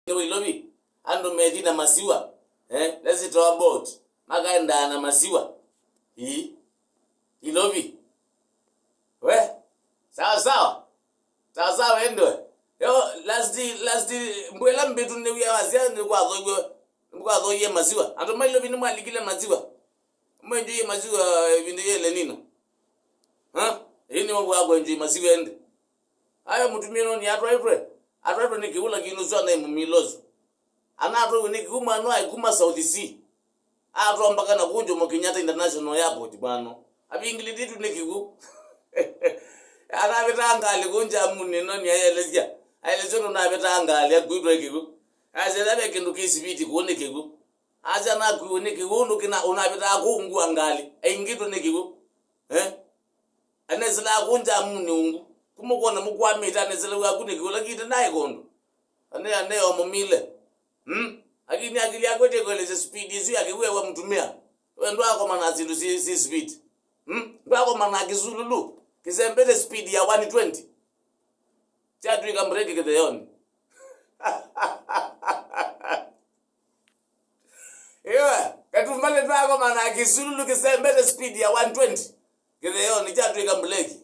Ilovi Andu Medina Masiwa let's talk about Makaenda na Masiwa Ilovi we sawa endo yo last mbwela mbetu ne ya wazia ni kwa zoye Masiwa ando Ilovi ni mwalikile Masiwa mwenje Masiwa Ivinda yele nino ini wako nje Masiwa ende ayo mutumino ni atwa ni kiula kinuzo na mumilozo anato ni kuma no ai kuma South Sea atwa mpaka na kunjo Mokinyata International Airport bano abingili tu nikiku ana betanga kunja munino ni ayelezia ayelezo na betanga ali agudwe kiku azela be kindu kisibiti kuone kiku aza na kuone kiku ndukina unabeta kungu angali aingitu nikiku anezela kunja munungu kumukona mukwamita nezela wakune kiku lakita naye kondo ane omomile akini akili yako tekoleze speed izu yake wewe mtumia wendo wako manazindu si speed ndako manakizululu kisembele speed ya 120 chatu ikambreki kideyoni ewa katumale ndako manakizululu kisembele speed ya 120 kideyoni chatu ikambreki